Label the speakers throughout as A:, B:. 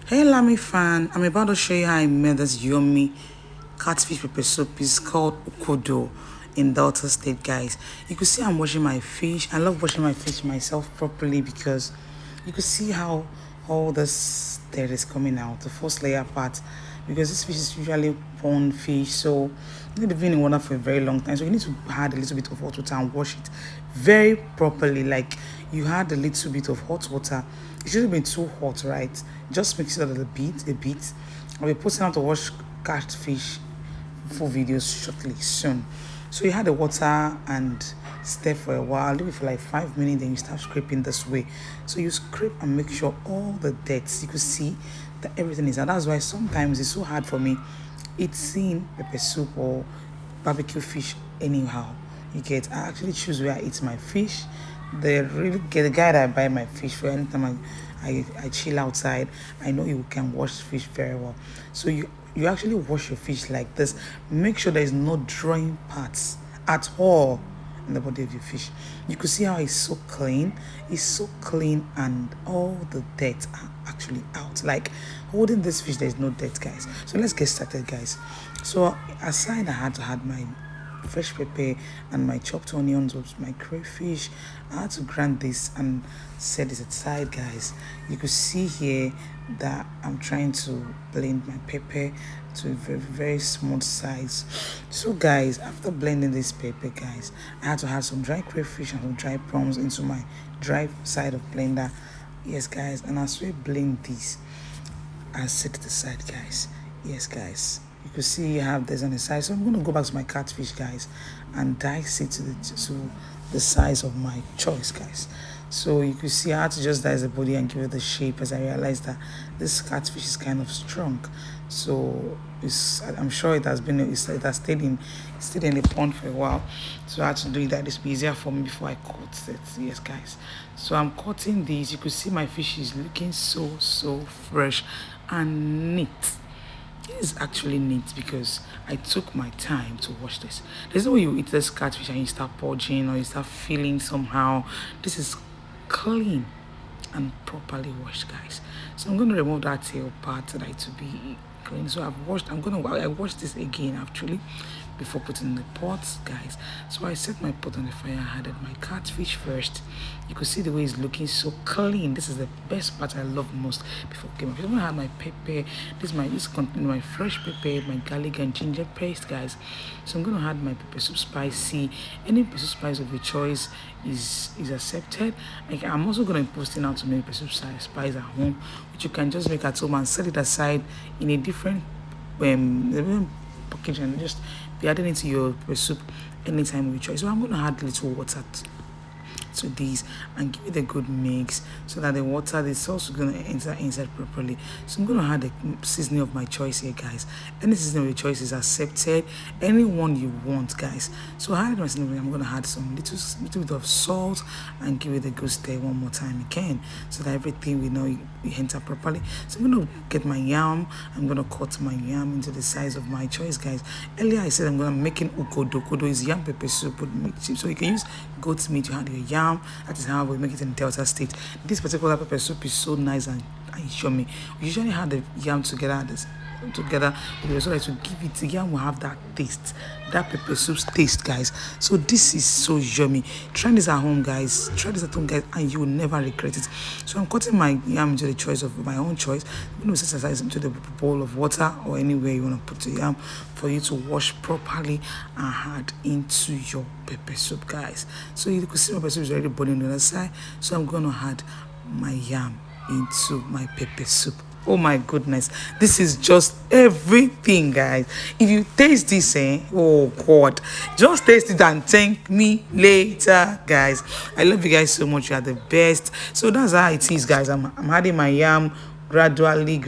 A: Hey Lami fan, I'm about to show you how I made this yummy catfish pepper soup. It's called ukodo in Delta State, guys. You can see I'm washing my fish. I love washing my fish myself properly because you can see how all this dirt is coming out, the first layer part, because this fish is usually pond fish, so you need to be in water for a very long time. So you need to add a little bit of hot water and wash it very properly. Like you add a little bit of hot water. It shouldn't be too hot, right? Just mix it up a bit. I'll be posting how to wash catfish full videos shortly soon. So you add the water and stir for a while, leave it for like 5 minutes, then you start scraping this way. So you scrape and make sure all the dirt, you can see that everything is out. That's why sometimes it's so hard for me eating pepper soup or barbecue fish anyhow. You get, I actually choose where I eat my fish. They really get the guy that I buy my fish for. Anytime I chill outside, I know you can wash fish very well. So you actually wash your fish like this. Make sure there is no drawing parts at all in the body of your fish. You can see how it's so clean. It's so clean and all the dirt are actually out. Like holding this fish, there's no dirt, guys. So let's get started, guys. So aside, I had to add my fresh pepper and my chopped onions with my crayfish. I had to grind this and set this aside, guys. You could see here that I'm trying to blend my pepper to a very small size. So guys, after blending this pepper, guys, I had to add some dry crayfish and some dry prawns into my dry side of blender. Yes, guys, and as we blend this, I set it aside, guys. Yes, guys, you can see I have this on the side. So I'm going to go back to my catfish, guys, and dice it to the size of my choice, guys. So you can see I had to just dice the body and give it the shape, as I realized that this catfish is kind of strong. So I'm sure it has stayed in the pond for a while. So I had to do it that it's easier for me before I cut it. Yes, guys. So I'm cutting these. You could see my fish is looking so fresh and neat. It is actually neat because I took my time to wash this. There's no way you eat this catfish and you start purging or you start feeling somehow. This is clean and properly washed, guys. So I'm going to remove that tail part so that it will be clean. So I washed this again actually before putting in the pot, guys. So I set my pot on the fire. I added my catfish first. You could see the way it's looking so clean. This is the best part I love most before cooking. I'm gonna add my pepper. This contains my fresh pepper, my garlic and ginger paste, guys. So I'm gonna add my pepper soup spicy. Any pepper soup spice of your choice is accepted. I'm also gonna be posting how to make pepper soup spice at home, which you can just make at home and set it aside in a different package and just be adding it to your soup anytime of your choice. So I'm going to add a little water to these and give it a good mix so that the sauce is going to enter inside properly. So I'm going to add the seasoning of my choice here, guys. Any seasoning of your choice is accepted, any one you want, guys. So I added my seasoning. I'm going to add some little bit of salt and give it a good stir one more time again so that everything we know you enter properly. So I'm going to get my yam. I'm going to cut my yam into the size of my choice, guys. Earlier I said I'm going to make ukodo. Ukodo is yam pepper soup with meat. So you can use goat's meat to add your yam. That is how we make it in Delta State. This particular pepper soup is so nice and yummy. We usually have the yam together so that to give it, the yam will have that taste, that pepper soup's taste, guys. So this is so yummy. Try this at home, guys. And you will never regret it. So I'm cutting my yam into the choice of my own choice. I'm going to set aside into the bowl of water or anywhere you want to put the yam for you to wash properly and add into your pepper soup, guys. So you can see my pepper soup is already boiling on the other side. So I'm going to add my yam into my pepper soup. Oh my goodness, this is just everything, guys. If you taste this, oh god, just taste it and thank me later, guys. I love you guys so much. You are the best. So that's how it is, guys. I'm adding my yam gradually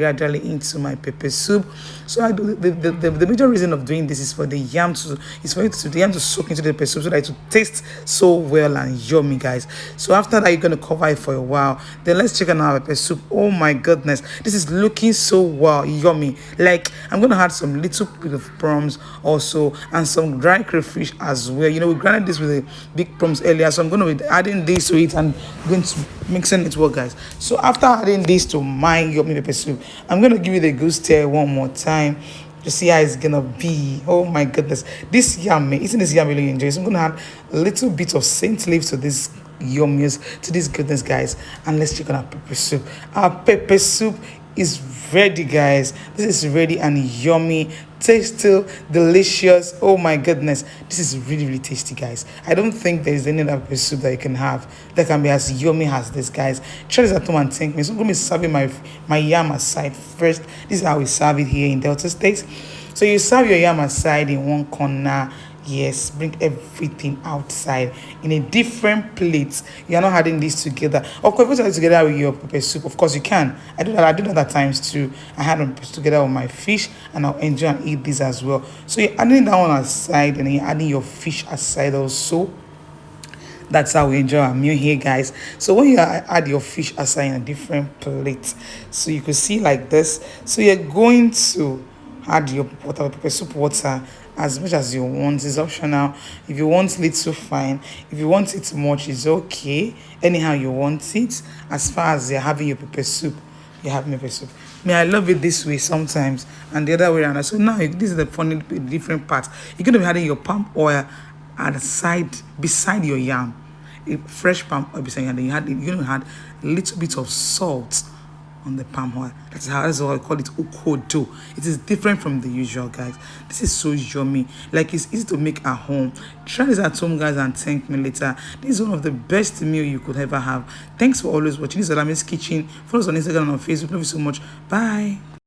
A: into my pepper soup. So I do the major reason of doing this is for the yam to soak into the pepper soup so that it will taste so well and yummy, guys. So after that, you're gonna cover it for a while. Then let's check on our pepper soup. Oh my goodness, this is looking so well yummy. Like I'm gonna add some little bit of prawns also and some dry crayfish as well. You know, we grinded this with the big prawns earlier, so I'm gonna be adding this to it and going to mixing it well, guys. So after adding this to my yummy pepper soup. I'm gonna give you the good stir one more time to see how it's gonna be. Oh my goodness, this yam, isn't this yam really enjoy? So I'm gonna add a little bit of saint leaves to this yummies, to this goodness, guys, and let's check on our pepper soup. Our pepper soup is ready, guys. This is ready and yummy, tasty, delicious. Oh my goodness, this is really, really tasty, guys. I don't think there's any other pepper soup that you can have that can be as yummy as this, guys. Try this at home and thank me. So I'm gonna be serving my yam aside first. This is how we serve it here in Delta State. So you serve your yam aside in one corner. Yes, bring everything outside in a different plate. You are not adding this together. Of course, if you add it together with your pepper soup, of course you can. I do that. I do that at times too. I had them together with my fish, and I'll enjoy and eat this as well. So you're adding that one aside, and then you're adding your fish aside also. That's how we enjoy our meal here, guys. So when you add your fish aside in a different plate, so you could see like this. So you're going to add your water, pepper soup water, as much as you want. It's optional. If you want little, fine. If you want it much, it's okay. Anyhow you want it. As far as you're having your pepper soup, you're having pepper soup. Me, I love it this way sometimes, and the other way around. So now this is the funny different part. You're gonna be having your palm oil at the side beside your yam, a fresh palm oil beside you, and then you're gonna add a little bit of salt on the palm oil. That's why I call it ukodo. It is different from the usual, guys. This is so yummy. Like, it's easy to make at home. Try this at home, guys, and thank me later. This is one of the best meal you could ever have. Thanks for always watching. This is Alami's Kitchen. Follow us on Instagram and on Facebook. Love you so much. Bye.